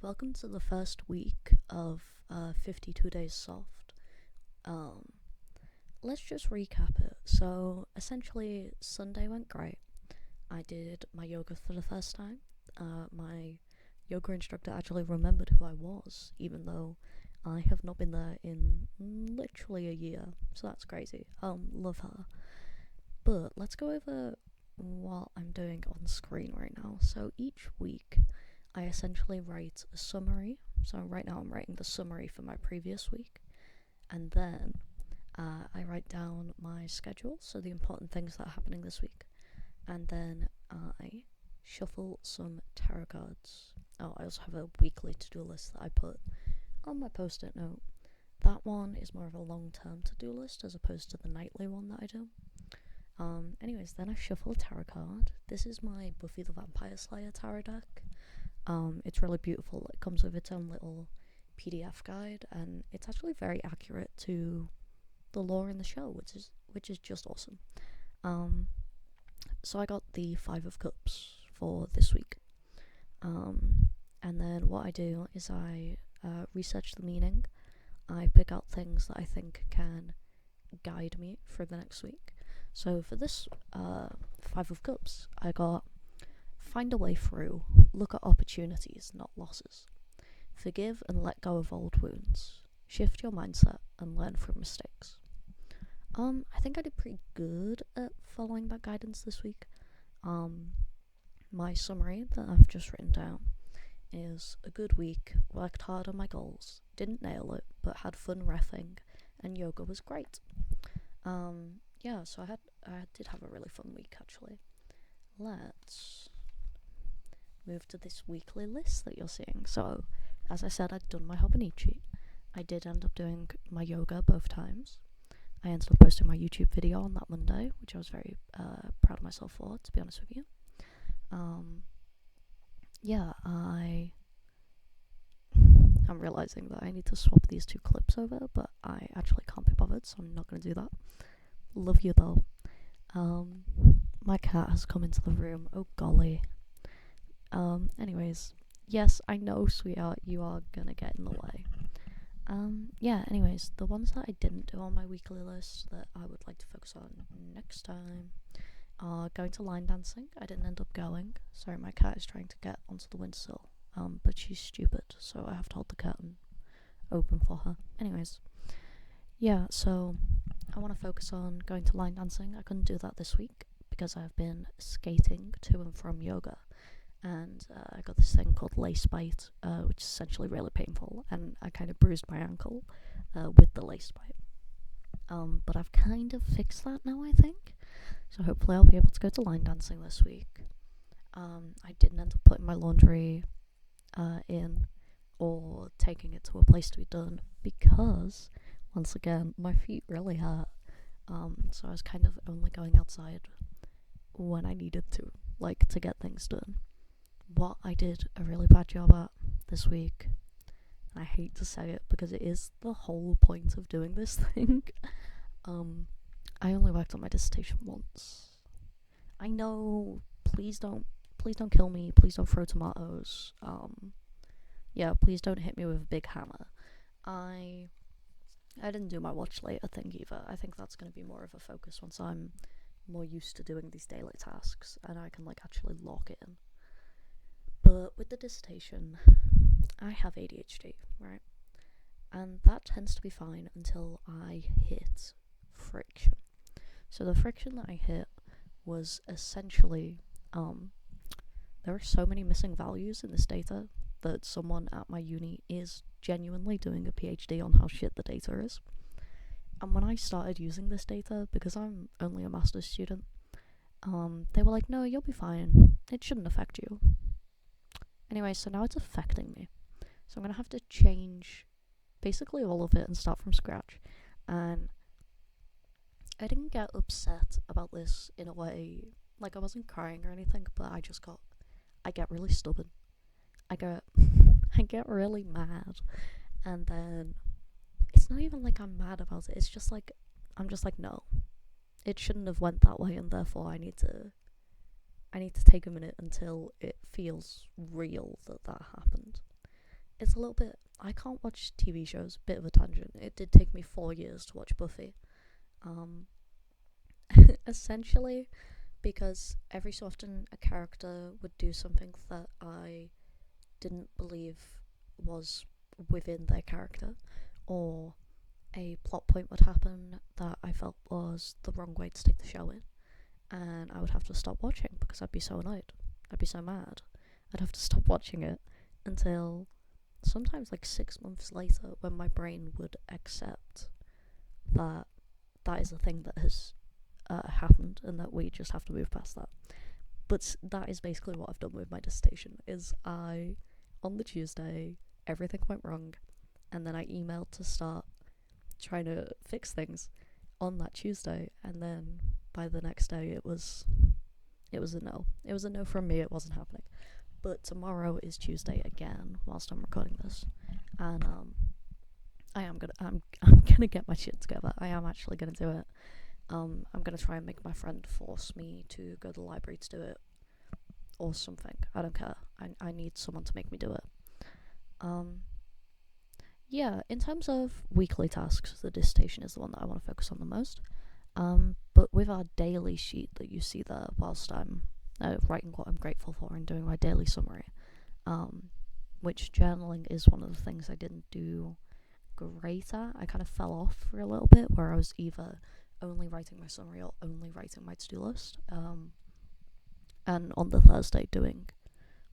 welcome to the first week of 52 Days Soft. Um, let's just recap it. So, essentially, Sunday went great. I did my yoga for the first time. My yoga instructor actually remembered who I was, even though I have not been there in literally a year. So that's crazy. Love her. But let's go over what I'm doing on screen right now. So each week, I essentially write a summary. So right now, I'm writing the summary for my previous week, and then I write down my schedule, so the important things that are happening this week, and then I shuffle some tarot cards. Oh, I also have a weekly to-do list that I put on my post-it note. That one is more of a long-term to-do list as opposed to the nightly one that I do. Anyways, then I shuffle a tarot card. This is my Buffy the Vampire Slayer tarot deck. It's really beautiful. It comes with its own little PDF guide, and it's actually very accurate to the lore in the show, which is just awesome. So I got the Five of Cups for this week. And then what I do is I research the meaning. I pick out things that I think can guide me for the next week. So for this Five of Cups, I got find a way through, look at opportunities, not losses. Forgive and let go of old wounds. Shift your mindset and learn from mistakes. I think I did pretty good at following that guidance this week. My summary that I've just written down is a good week, worked hard on my goals, didn't nail it, but had fun reffing, and yoga was great. So I did have a really fun week actually. Let's move to this weekly list that you're seeing. So, as I said, I'd done my Hobonichi. I did end up doing my yoga both times. I ended up posting my YouTube video on that Monday, which I was very proud of myself for, to be honest with you. I'm realizing that I need to swap these two clips over, but I actually can't be bothered, so I'm not going to do that. Love you though. My cat has come into the room. Oh golly. Anyways, yes, I know, sweetheart, you are gonna get in the way. Anyways, the ones that I didn't do on my weekly list that I would like to focus on next time are going to line dancing. I didn't end up going. Sorry, my cat is trying to get onto the windowsill, but she's stupid, so I have to hold the curtain open for her. Anyways, so I want to focus on going to line dancing. I couldn't do that this week because I've been skating to and from yoga, and I got this thing called lace bite, which is essentially really painful, and I kind of bruised my ankle with the lace bite. But I've kind of fixed that now, I think, so hopefully I'll be able to go to line dancing this week. I didn't end up putting my laundry in or taking it to a place to be done because, once again, my feet really hurt, so I was kind of only going outside when I needed to get things done. What I did a really bad job at this week, and I hate to say it because it is the whole point of doing this thing, I only worked on my dissertation once. I know, please don't kill me, please don't throw tomatoes, please don't hit me with a big hammer. I didn't do my watch later thing either. I think that's going to be more of a focus once I'm more used to doing these daily tasks and I can actually lock it in. But with the dissertation, I have ADHD, right? And that tends to be fine until I hit friction. So the friction that I hit was essentially, there are so many missing values in this data that someone at my uni is genuinely doing a PhD on how shit the data is. And when I started using this data, because I'm only a master's student, they were like, no, you'll be fine. It shouldn't affect you. Anyway, so now it's affecting me. So I'm going to have to change basically all of it and start from scratch. And I didn't get upset about this in a way, I wasn't crying or anything, but I get really stubborn. I get really mad, and then it's not even I'm mad about it, it's just I'm just no, it shouldn't have went that way, and therefore I need to take a minute until it feels real that happened. it's a little bit. I can't watch TV shows. Bit of a tangent. It did take me 4 years to watch Buffy. Um, Essentially because every so often a character would do something that I didn't believe was within their character, or a plot point would happen that I felt was the wrong way to take the show in, and I would have to stop watching because I'd be so annoyed. I'd be so mad. I'd have to stop watching it until sometimes like 6 months later when my brain would accept that that is a thing that has happened and that we just have to move past that. But that is basically what I've done with my dissertation. Is I, on the Tuesday, everything went wrong, and then I emailed to start trying to fix things on that Tuesday, and then by the next day it was a no. It was a no from me. It wasn't happening. But tomorrow is Tuesday again whilst I'm recording this, and I'm gonna get my shit together. I am actually gonna do it. I'm gonna try and make my friend force me to go to the library to do it, or something. I don't care. I need someone to make me do it. Yeah, in terms of weekly tasks, the dissertation is the one that I want to focus on the most. But with our daily sheet that you see there whilst I'm writing what I'm grateful for and doing my daily summary, which journaling is one of the things I didn't do great at. I kind of fell off for a little bit, where I was either only writing my summary or only writing my to-do list. And on the Thursday doing...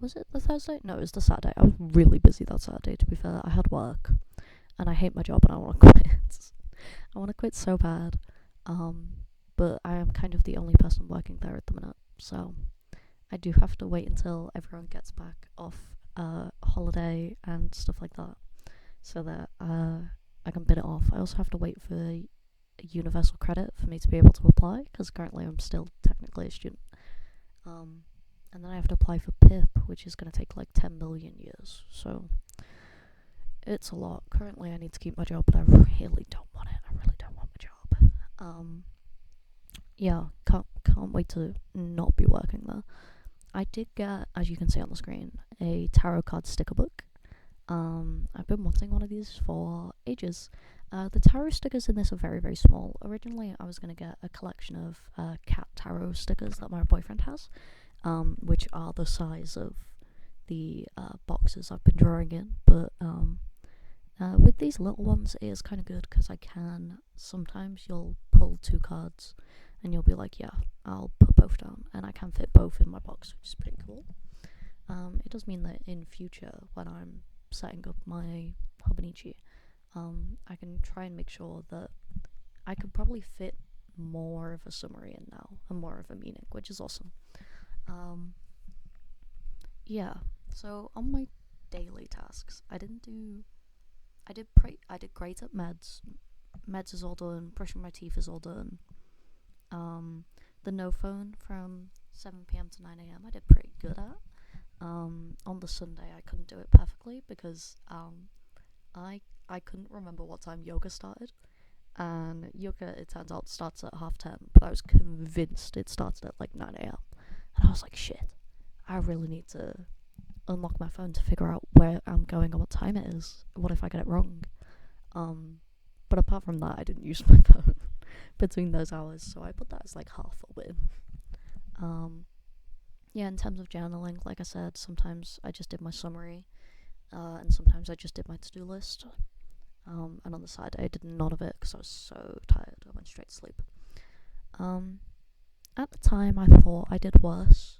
Was it the Thursday? No, it was the Saturday. I was really busy that Saturday, to be fair. I had work, and I hate my job, and I want to quit. I want to quit so bad. But I am kind of the only person working there at the minute, so I do have to wait until everyone gets back off holiday and stuff like that, so that I can bid it off. I also have to wait for universal credit for me to be able to apply, because currently I'm still technically a student. And then I have to apply for PIP, which is going to take like 10 million years, so it's a lot. Currently I need to keep my job, but I really don't want it. I really don't want my job. Yeah, can't wait to not be working there. I did get, as you can see on the screen, a tarot card sticker book. I've been wanting one of these for ages. The tarot stickers in this are very, very small. Originally, I was going to get a collection of cat tarot stickers that my boyfriend has, which are the size of the boxes I've been drawing in. But with these little ones, it is kind of good because I can, sometimes you'll pull 2 cards and you'll be like, yeah, I'll put both down, and I can fit both in my box, which is pretty cool. It does mean that in future, when I'm setting up my Hobonichi, I can try and make sure that I could probably fit more of a summary in now and more of a meaning, which is awesome. Yeah, so on my daily tasks, I did great at meds. Meds is all done, brushing my teeth is all done. The no phone from 7 p.m. to 9 a.m. I did pretty good at. On the Sunday I couldn't do it perfectly because I couldn't remember what time yoga started, and yoga, it turns out, starts at 10:30, but I was convinced it started at like 9 a.m. and I was like, shit, I really need to unlock my phone to figure out where I'm going and what time it is. What if I get it wrong? But apart from that, I didn't use my phone between those hours, so I put that as like half a win. Yeah, in terms of journaling, like I said, sometimes I just did my summary, and sometimes I just did my to-do list. And on the Saturday I did none of it because I was so tired. I went straight to sleep. At the time I thought I did worse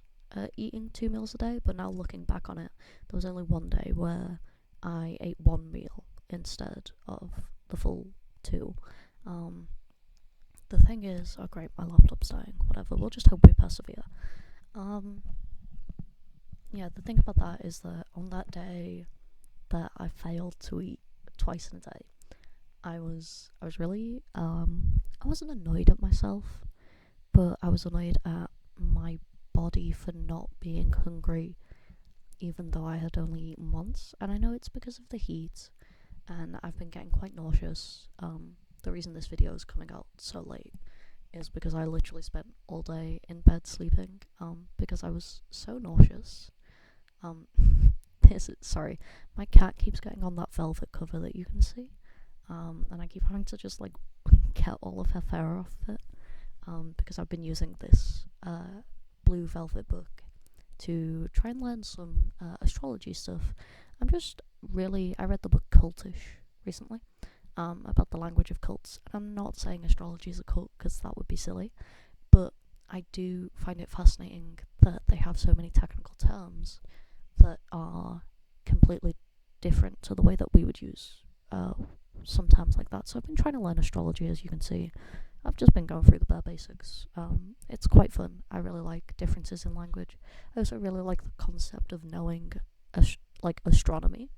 eating 2 meals a day, but now looking back on it, there was only one day where I ate 1 meal instead of the full 2. The thing is, oh great, my laptop's dying, whatever, we'll just hope we persevere. Yeah, the thing about that is that on that day that I failed to eat twice in a day, I was really, I wasn't annoyed at myself, but I was annoyed at my body for not being hungry, even though I had only eaten once. And I know it's because of the heat, and I've been getting quite nauseous. The reason this video is coming out so late is because I literally spent all day in bed sleeping, because I was so nauseous. sorry, my cat keeps getting on that velvet cover that you can see, and I keep having to just like get all of her fur off of it, because I've been using this blue velvet book to try and learn some astrology stuff. I read the book Cultish recently, about the language of cults. And I'm not saying astrology is a cult because that would be silly, but I do find it fascinating that they have so many technical terms that are completely different to the way that we would use some terms like that. So I've been trying to learn astrology, as you can see. I've just been going through the bare basics. It's quite fun. I really like differences in language. I also really like the concept of knowing astronomy,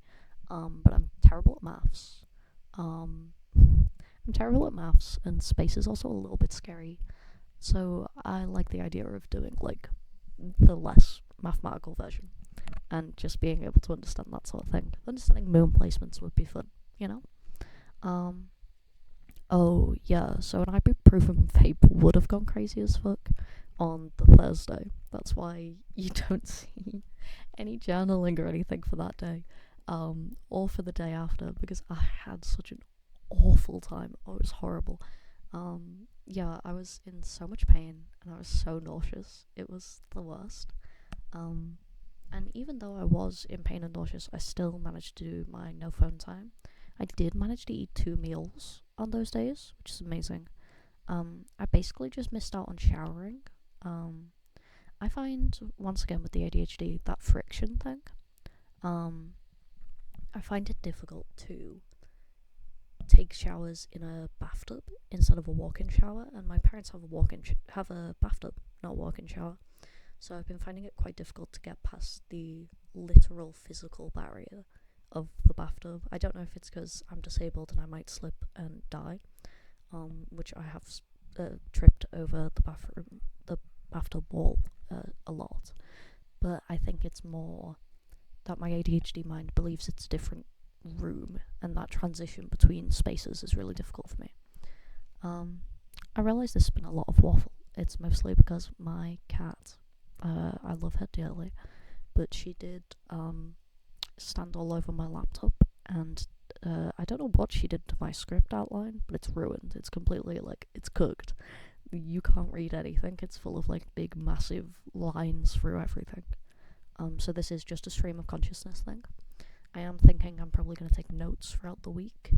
but I'm terrible at maths. I'm terrible at maths, and space is also a little bit scary. So I like the idea of doing like the less mathematical version and just being able to understand that sort of thing. Understanding moon placements would be fun, you know? Oh yeah, so an ibuprofen vape would have gone crazy as fuck on the Thursday. That's why you don't see any journaling or anything for that day, or for the day after, because I had such an awful time. Oh, it was horrible. Yeah, I was in so much pain and I was so nauseous. It was the worst. And even though I was in pain and nauseous, I still managed to do my no phone time. I did manage to eat 2 meals on those days, which is amazing. I basically just missed out on showering. I find, once again with the ADHD, that friction thing, I find it difficult to take showers in a bathtub instead of a walk-in shower, and my parents have a bathtub, not a walk-in shower. So I've been finding it quite difficult to get past the literal physical barrier of the bathtub. I don't know if it's because I'm disabled and I might slip and die, which I have tripped over the bathtub wall a lot. But I think it's more that my ADHD mind believes it's a different room, and that transition between spaces is really difficult for me. I realise this has been a lot of waffle. It's mostly because my cat, I love her dearly, but she did stand all over my laptop, and I don't know what she did to my script outline, but it's ruined. It's completely, it's cooked. You can't read anything. It's full of big massive lines through everything. So this is just a stream of consciousness thing. I am thinking I'm probably going to take notes throughout the week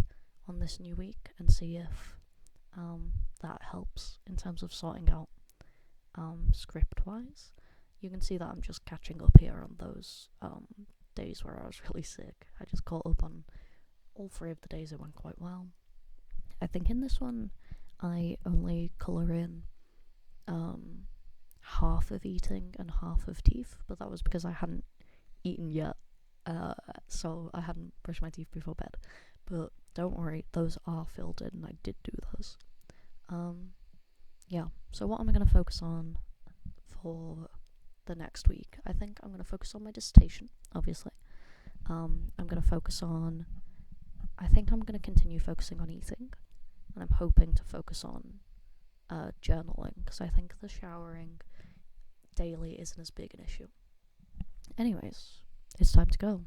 on this new week and see if that helps in terms of sorting out script-wise. You can see that I'm just catching up here on those days where I was really sick. I just caught up on all 3 of the days it went quite well. I think in this one I only colour in half of eating and half of teeth, but that was because I hadn't eaten yet, so I hadn't brushed my teeth before bed. But don't worry, those are filled in, and I did do those. Yeah, so what am I going to focus on for the next week? I think I'm going to focus on my dissertation, obviously. I'm going to focus on, I think I'm going to continue focusing on eating, and I'm hoping to focus on journaling, because I think the showering daily isn't as big an issue. Anyways, it's time to go.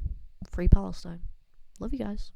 Free Palestine. Love you guys.